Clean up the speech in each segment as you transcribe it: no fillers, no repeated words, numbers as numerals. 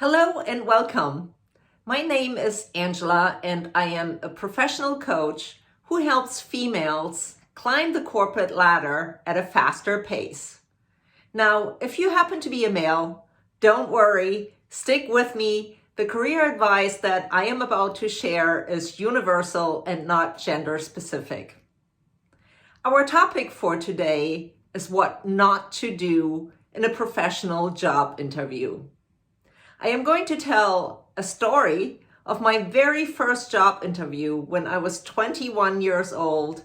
Hello and welcome. My name is Angela and I am a professional coach who helps females climb the corporate ladder at a faster pace. Now, if you happen to be a male, don't worry, stick with me. The career advice that I am about to share is universal and not gender specific. Our topic for today is what not to do in a professional job interview. I am going to tell a story of my very first job interview when I was 21 years old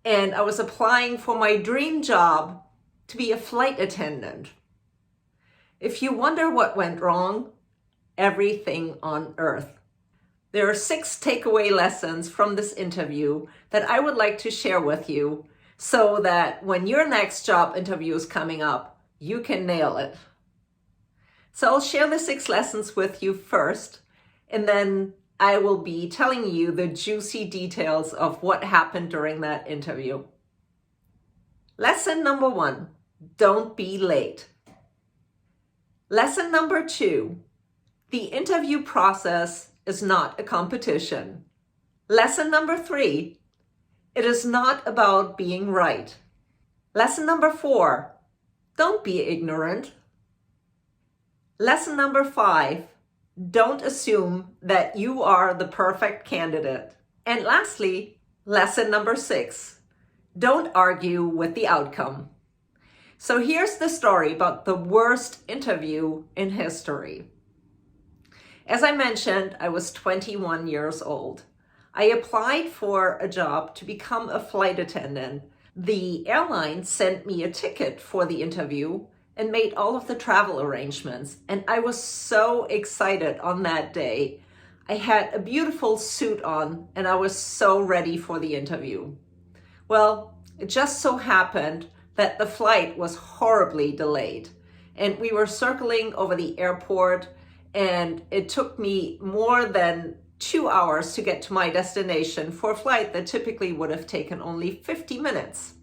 and I was applying for my dream job to be a flight attendant. If you wonder what went wrong, everything on earth. There are 6 takeaway lessons from this interview that I would like to share with you so that when your next job interview is coming up, you can nail it. So I'll share the 6 lessons with you first, and then I will be telling you the juicy details of what happened during that interview. Lesson number 1, don't be late. Lesson number 2, the interview process is not a competition. Lesson number 3, it is not about being right. Lesson number 4, don't be ignorant. Lesson number 5, don't assume that you are the perfect candidate. And lastly, lesson number 6, don't argue with the outcome. So here's the story about the worst interview in history. As I mentioned, I was 21 years old. I applied for a job to become a flight attendant. The airline sent me a ticket for the interview and made all of the travel arrangements. And I was so excited on that day. I had a beautiful suit on and I was so ready for the interview. Well, it just so happened that the flight was horribly delayed. And we were circling over the airport and it took me more than 2 hours to get to my destination for a flight that typically would have taken only 50 minutes.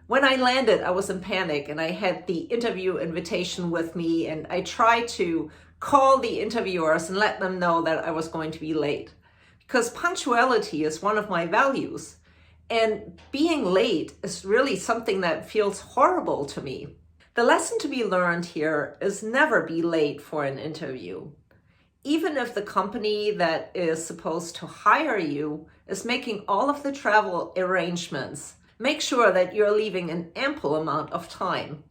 When I landed, I was in panic and I had the interview invitation with me and I tried to call the interviewers and let them know that I was going to be late because punctuality is one of my values and being late is really something that feels horrible to me. The lesson to be learned here is never be late for an interview. Even if the company that is supposed to hire you is making all of the travel arrangements, make sure that you're leaving an ample amount of time.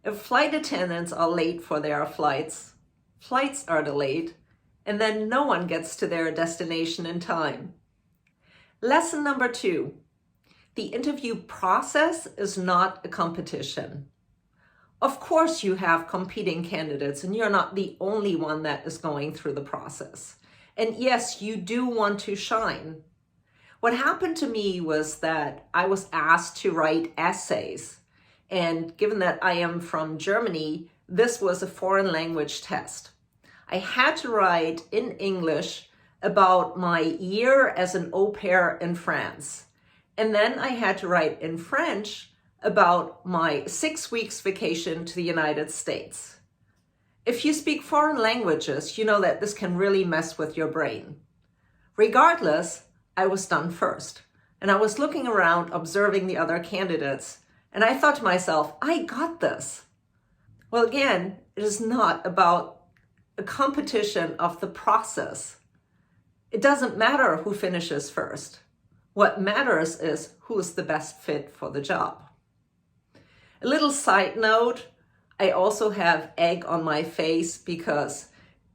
If flight attendants are late for their flights, flights are delayed, and then no one gets to their destination in time. Lesson number 2, the interview process is not a competition. Of course you have competing candidates and you're not the only one that is going through the process. And yes, you do want to shine. What happened to me was that I was asked to write essays. And given that I am from Germany, this was a foreign language test. I had to write in English about my year as an au pair in France. And then I had to write in French about my 6 weeks vacation to the United States. If you speak foreign languages, you know that this can really mess with your brain. Regardless, I was done first. And I was looking around, observing the other candidates, and I thought to myself, I got this. Well, again, it is not about a competition of the process. It doesn't matter who finishes first. What matters is who is the best fit for the job. A little side note, I also have egg on my face because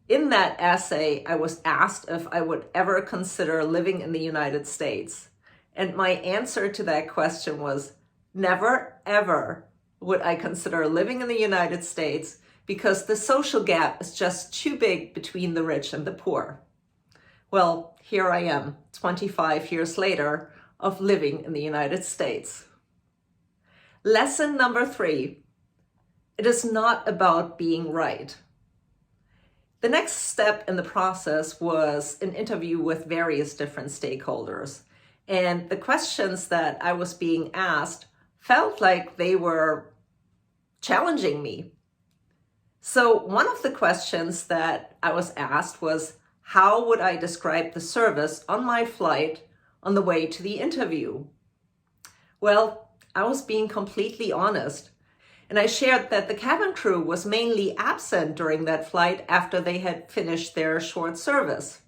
in that essay, I was asked if I would ever consider living in the United States. And my answer to that question was, never, ever would I consider living in the United States because the social gap is just too big between the rich and the poor. Well, here I am, 25 years later, of living in the United States. Lesson number 3, it is not about being right. The next step in the process was an interview with various different stakeholders. And the questions that I was being asked felt like they were challenging me. So one of the questions that I was asked was, how would I describe the service on my flight on the way to the interview? Well, I was being completely honest, and I shared that the cabin crew was mainly absent during that flight after they had finished their short service.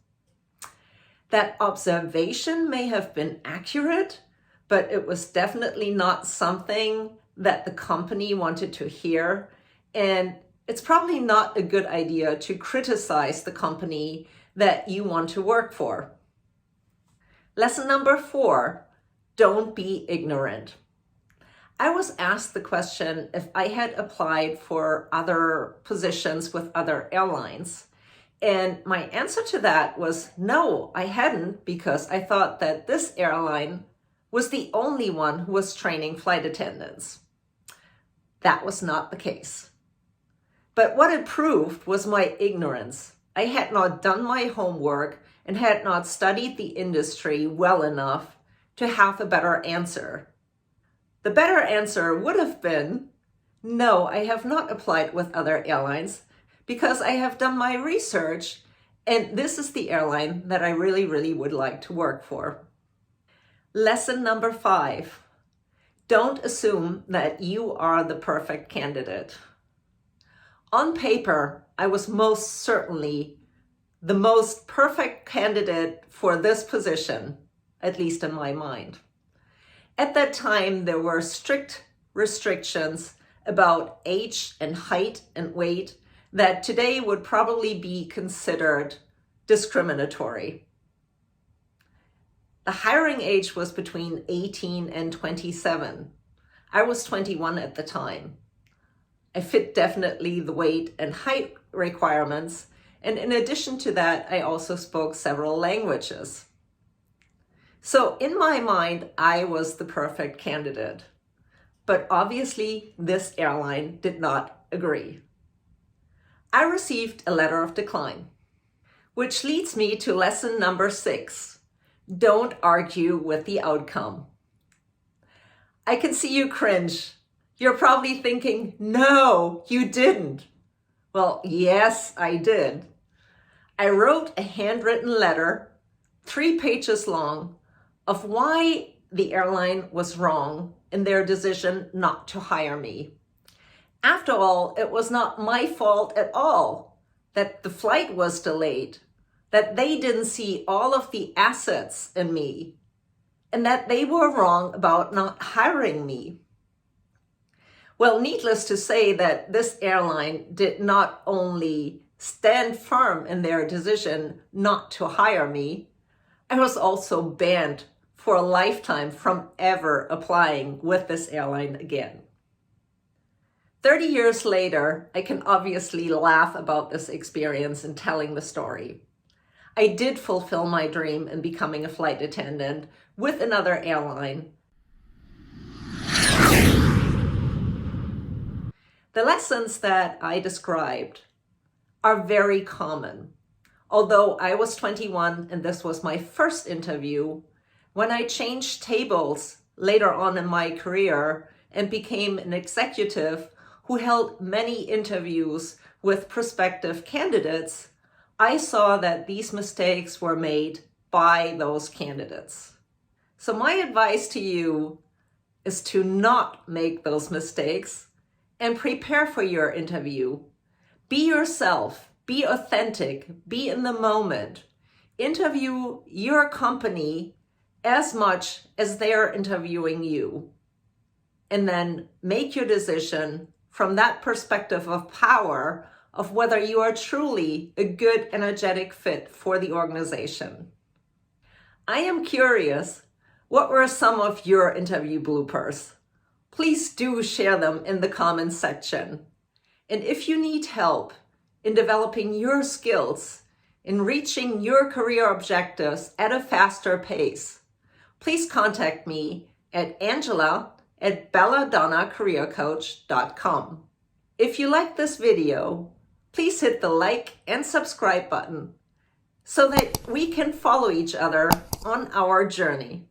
That observation may have been accurate, but it was definitely not something that the company wanted to hear, and it's probably not a good idea to criticize the company that you want to work for. Lesson number 4, don't be ignorant. I was asked the question if I had applied for other positions with other airlines. And my answer to that was no, I hadn't, because I thought that this airline was the only one who was training flight attendants. That was not the case. But what it proved was my ignorance. I had not done my homework and had not studied the industry well enough to have a better answer. The better answer would have been, no, I have not applied with other airlines because I have done my research and this is the airline that I really, really would like to work for. Lesson number 5, don't assume that you are the perfect candidate. On paper, I was most certainly the most perfect candidate for this position, at least in my mind. At that time, there were strict restrictions about age and height and weight that today would probably be considered discriminatory. The hiring age was between 18 and 27. I was 21 at the time. I fit definitely the weight and height requirements, and in addition to that, I also spoke several languages. So in my mind, I was the perfect candidate. But obviously, this airline did not agree. I received a letter of decline, which leads me to lesson number 6. Don't argue with the outcome. I can see you cringe. You're probably thinking, no, you didn't. Well, yes, I did. I wrote a handwritten letter, 3 pages long, of why the airline was wrong in their decision not to hire me. After all, it was not my fault at all that the flight was delayed, that they didn't see all of the assets in me, and that they were wrong about not hiring me. Well, needless to say that this airline did not only stand firm in their decision not to hire me, I was also banned for a lifetime from ever applying with this airline again. 30 years later, I can obviously laugh about this experience in telling the story. I did fulfill my dream in becoming a flight attendant with another airline. The lessons that I described are very common. Although I was 21 and this was my first interview, when I changed tables later on in my career and became an executive who held many interviews with prospective candidates, I saw that these mistakes were made by those candidates. So my advice to you is to not make those mistakes and prepare for your interview. Be yourself, be authentic, be in the moment. Interview your company as much as they're interviewing you. And then make your decision from that perspective of power of whether you are truly a good, energetic fit for the organization. I am curious, what were some of your interview bloopers? Please do share them in the comments section. And if you need help in developing your skills, in reaching your career objectives at a faster pace, please contact me at angela@belladonnacareercoach.com. If you like this video, please hit the like and subscribe button so that we can follow each other on our journey.